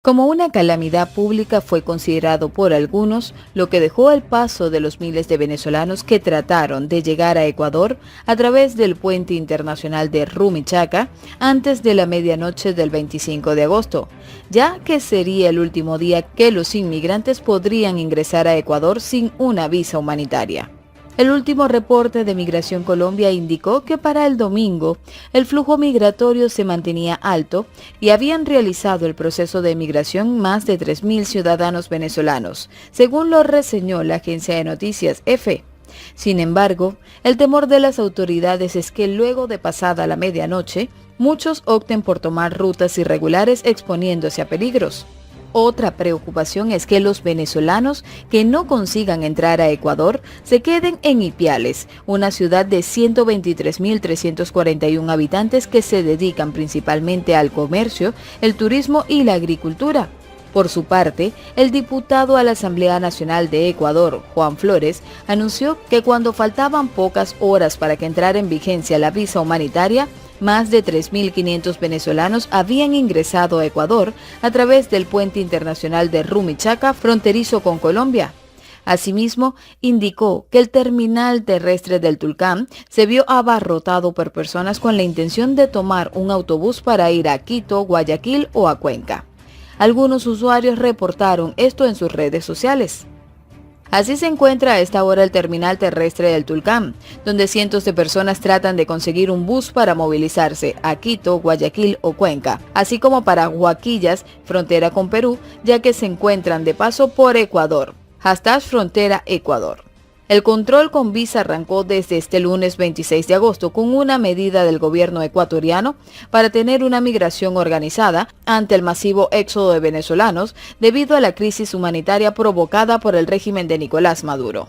Como una calamidad pública fue considerado por algunos, lo que dejó el paso de los miles de venezolanos que trataron de llegar a Ecuador a través del puente internacional de Rumichaca antes de la medianoche del 25 de agosto, ya que sería el último día que los inmigrantes podrían ingresar a Ecuador sin una visa humanitaria. El último reporte de Migración Colombia indicó que para el domingo el flujo migratorio se mantenía alto y habían realizado el proceso de migración más de 3.000 ciudadanos venezolanos, según lo reseñó la agencia de noticias EFE. Sin embargo, el temor de las autoridades es que luego de pasada la medianoche, muchos opten por tomar rutas irregulares exponiéndose a peligros. Otra preocupación es que los venezolanos que no consigan entrar a Ecuador se queden en Ipiales, una ciudad de 123.341 habitantes que se dedican principalmente al comercio, el turismo y la agricultura. Por su parte, el diputado a la Asamblea Nacional de Ecuador, Juan Flores, anunció que cuando faltaban pocas horas para que entrara en vigencia la visa humanitaria, más de 3.500 venezolanos habían ingresado a Ecuador a través del puente internacional de Rumichaca, fronterizo con Colombia. Asimismo, indicó que el terminal terrestre del Tulcán se vio abarrotado por personas con la intención de tomar un autobús para ir a Quito, Guayaquil o a Cuenca. Algunos usuarios reportaron esto en sus redes sociales. Así se encuentra a esta hora el terminal terrestre del Tulcán, donde cientos de personas tratan de conseguir un bus para movilizarse a Quito, Guayaquil o Cuenca, así como para Huaquillas, frontera con Perú, ya que se encuentran de paso por Ecuador. #Frontera Ecuador. El control con visa arrancó desde este lunes 26 de agosto con una medida del gobierno ecuatoriano para tener una migración organizada ante el masivo éxodo de venezolanos debido a la crisis humanitaria provocada por el régimen de Nicolás Maduro.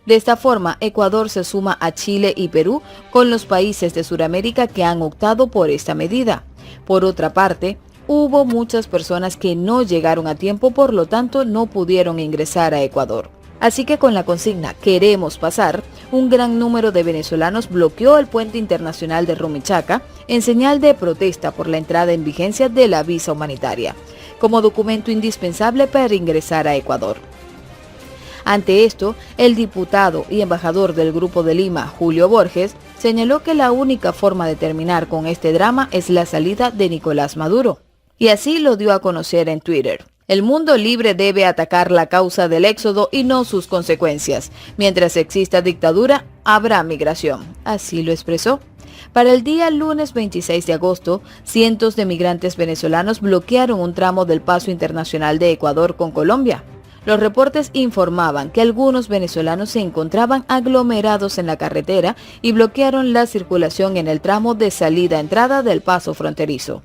De esta forma, Ecuador se suma a Chile y Perú con los países de Sudamérica que han optado por esta medida. Por otra parte, hubo muchas personas que no llegaron a tiempo, por lo tanto no pudieron ingresar a Ecuador. Así que con la consigna "Queremos pasar", un gran número de venezolanos bloqueó el puente internacional de Rumichaca en señal de protesta por la entrada en vigencia de la visa humanitaria, como documento indispensable para ingresar a Ecuador. Ante esto, el diputado y embajador del Grupo de Lima, Julio Borges, señaló que la única forma de terminar con este drama es la salida de Nicolás Maduro. Y así lo dio a conocer en Twitter. El mundo libre debe atacar la causa del éxodo y no sus consecuencias. Mientras exista dictadura, habrá migración. Así lo expresó. Para el día lunes 26 de agosto, cientos de migrantes venezolanos bloquearon un tramo del paso internacional de Ecuador con Colombia. Los reportes informaban que algunos venezolanos se encontraban aglomerados en la carretera y bloquearon la circulación en el tramo de salida-entrada del paso fronterizo,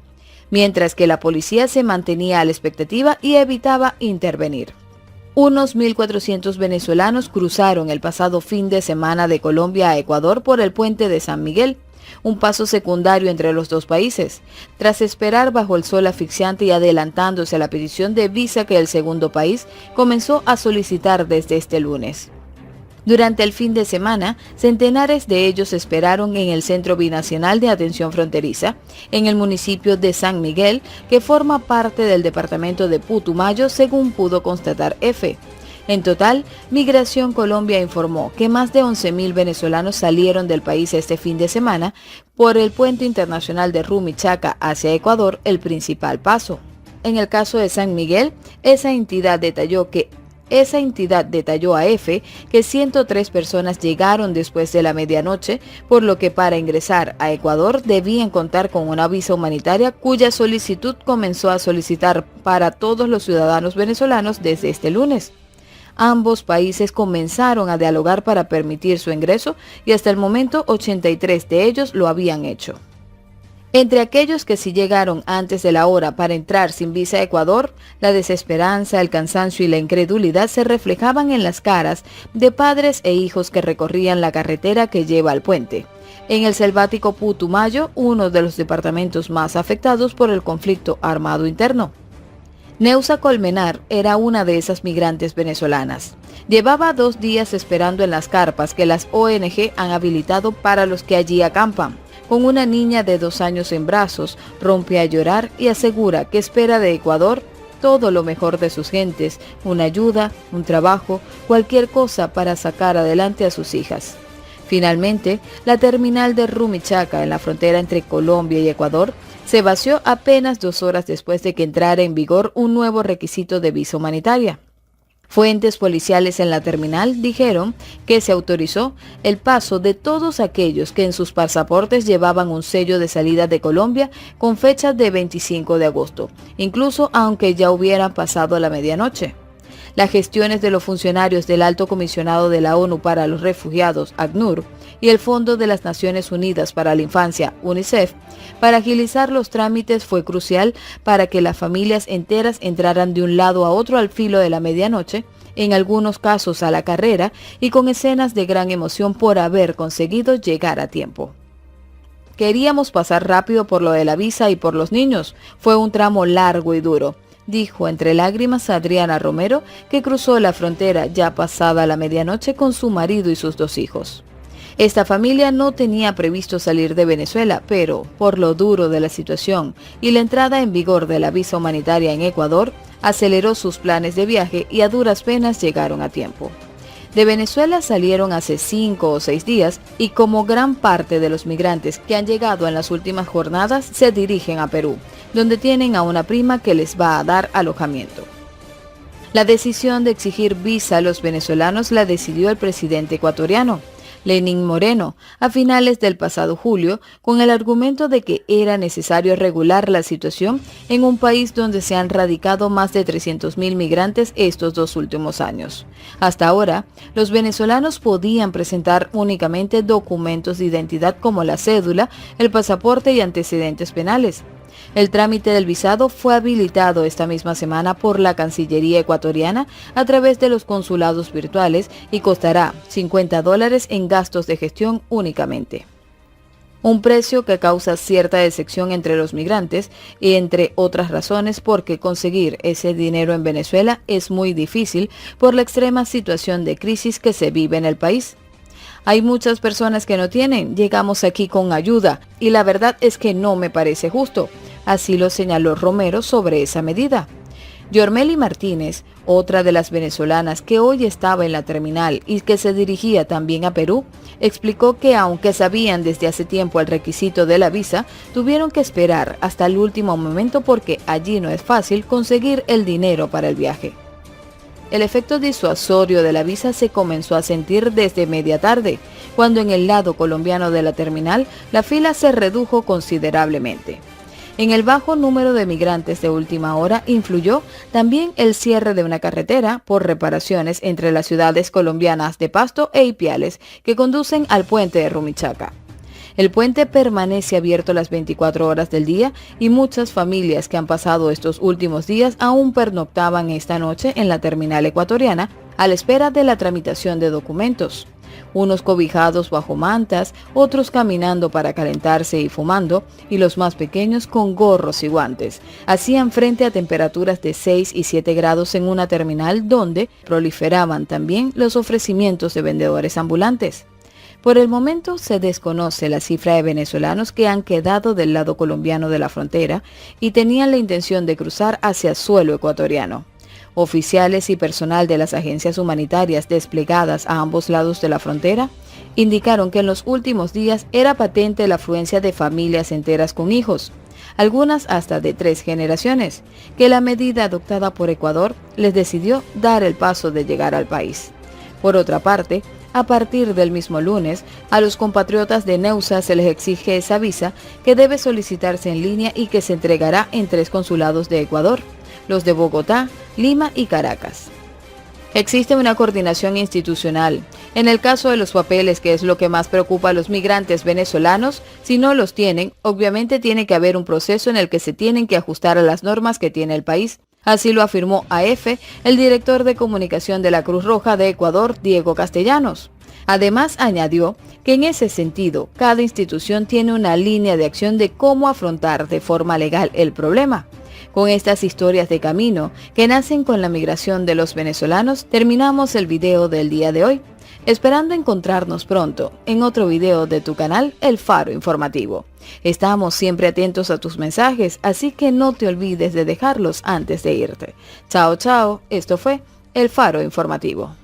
mientras que la policía se mantenía a la expectativa y evitaba intervenir. Unos 1.400 venezolanos cruzaron el pasado fin de semana de Colombia a Ecuador por el puente de San Miguel, un paso secundario entre los dos países, tras esperar bajo el sol asfixiante y adelantándose a la petición de visa que el segundo país comenzó a solicitar desde este lunes. Durante el fin de semana, centenares de ellos esperaron en el Centro Binacional de Atención Fronteriza, en el municipio de San Miguel, que forma parte del departamento de Putumayo, según pudo constatar EFE. En total, Migración Colombia informó que más de 11.000 venezolanos salieron del país este fin de semana por el puente internacional de Rumichaca hacia Ecuador, el principal paso. En el caso de San Miguel, esa entidad detalló a EFE que 103 personas llegaron después de la medianoche, por lo que para ingresar a Ecuador debían contar con una visa humanitaria cuya solicitud comenzó a solicitar para todos los ciudadanos venezolanos desde este lunes. Ambos países comenzaron a dialogar para permitir su ingreso y hasta el momento 83 de ellos lo habían hecho. Entre aquellos que sí llegaron antes de la hora para entrar sin visa a Ecuador, la desesperanza, el cansancio y la incredulidad se reflejaban en las caras de padres e hijos que recorrían la carretera que lleva al puente. En el selvático Putumayo, uno de los departamentos más afectados por el conflicto armado interno. Neusa Colmenar era una de esas migrantes venezolanas. Llevaba 2 días esperando en las carpas que las ONG han habilitado para los que allí acampan. Con una niña de 2 años en brazos, rompe a llorar y asegura que espera de Ecuador todo lo mejor de sus gentes, una ayuda, un trabajo, cualquier cosa para sacar adelante a sus hijas. Finalmente, la terminal de Rumichaca, en la frontera entre Colombia y Ecuador, se vació apenas 2 horas después de que entrara en vigor un nuevo requisito de visa humanitaria. Fuentes policiales en la terminal dijeron que se autorizó el paso de todos aquellos que en sus pasaportes llevaban un sello de salida de Colombia con fecha de 25 de agosto, incluso aunque ya hubieran pasado la medianoche. Las gestiones de los funcionarios del Alto Comisionado de la ONU para los Refugiados, ACNUR, y el Fondo de las Naciones Unidas para la Infancia, UNICEF, para agilizar los trámites fue crucial para que las familias enteras entraran de un lado a otro al filo de la medianoche, en algunos casos a la carrera y con escenas de gran emoción por haber conseguido llegar a tiempo. Queríamos pasar rápido por lo de la visa y por los niños. Fue un tramo largo y duro, dijo entre lágrimas Adriana Romero, que cruzó la frontera ya pasada la medianoche con su marido y sus 2 hijos. Esta familia no tenía previsto salir de Venezuela, pero por lo duro de la situación y la entrada en vigor de la visa humanitaria en Ecuador, aceleró sus planes de viaje y a duras penas llegaron a tiempo. De Venezuela salieron hace 5 o 6 días y como gran parte de los migrantes que han llegado en las últimas jornadas se dirigen a Perú, donde tienen a una prima que les va a dar alojamiento. La decisión de exigir visa a los venezolanos la decidió el presidente ecuatoriano, Lenín Moreno, a finales del pasado julio, con el argumento de que era necesario regular la situación en un país donde se han radicado más de 300.000 migrantes estos 2 últimos años. Hasta ahora, los venezolanos podían presentar únicamente documentos de identidad como la cédula, el pasaporte y antecedentes penales. El trámite del visado fue habilitado esta misma semana por la Cancillería ecuatoriana a través de los consulados virtuales y costará $50 en gastos de gestión únicamente. Un precio que causa cierta decepción entre los migrantes y entre otras razones porque conseguir ese dinero en Venezuela es muy difícil por la extrema situación de crisis que se vive en el país. Hay muchas personas que no tienen, llegamos aquí con ayuda y la verdad es que no me parece justo. Así lo señaló Romero sobre esa medida. Yormeli Martínez, otra de las venezolanas que hoy estaba en la terminal y que se dirigía también a Perú, explicó que aunque sabían desde hace tiempo el requisito de la visa, tuvieron que esperar hasta el último momento porque allí no es fácil conseguir el dinero para el viaje. El efecto disuasorio de la visa se comenzó a sentir desde media tarde, cuando en el lado colombiano de la terminal la fila se redujo considerablemente. En el bajo número de migrantes de última hora influyó también el cierre de una carretera por reparaciones entre las ciudades colombianas de Pasto e Ipiales que conducen al puente de Rumichaca. El puente permanece abierto las 24 horas del día y muchas familias que han pasado estos últimos días aún pernoctaban esta noche en la terminal ecuatoriana a la espera de la tramitación de documentos. Unos cobijados bajo mantas, otros caminando para calentarse y fumando, y los más pequeños con gorros y guantes. Hacían frente a temperaturas de 6 y 7 grados en una terminal donde proliferaban también los ofrecimientos de vendedores ambulantes. Por el momento se desconoce la cifra de venezolanos que han quedado del lado colombiano de la frontera y tenían la intención de cruzar hacia suelo ecuatoriano. Oficiales y personal de las agencias humanitarias desplegadas a ambos lados de la frontera indicaron que en los últimos días era patente la afluencia de familias enteras con hijos, algunas hasta de 3 generaciones, que la medida adoptada por Ecuador les decidió dar el paso de llegar al país. Por otra parte, a partir del mismo lunes, a los compatriotas de Neusa se les exige esa visa que debe solicitarse en línea y que se entregará en 3 consulados de Ecuador, los de Bogotá, Lima y Caracas. Existe una coordinación institucional. En el caso de los papeles, que es lo que más preocupa a los migrantes venezolanos, si no los tienen, obviamente tiene que haber un proceso en el que se tienen que ajustar a las normas que tiene el país. Así lo afirmó AF el director de comunicación de la Cruz Roja de Ecuador, Diego Castellanos. Además, añadió que en ese sentido, cada institución tiene una línea de acción de cómo afrontar de forma legal el problema. Con estas historias de camino que nacen con la migración de los venezolanos, terminamos el video del día de hoy. esperando encontrarnos pronto en otro video de tu canal El Faro Informativo. Estamos siempre atentos a tus mensajes, así que no te olvides de dejarlos antes de irte. Chao, chao, esto fue El Faro Informativo.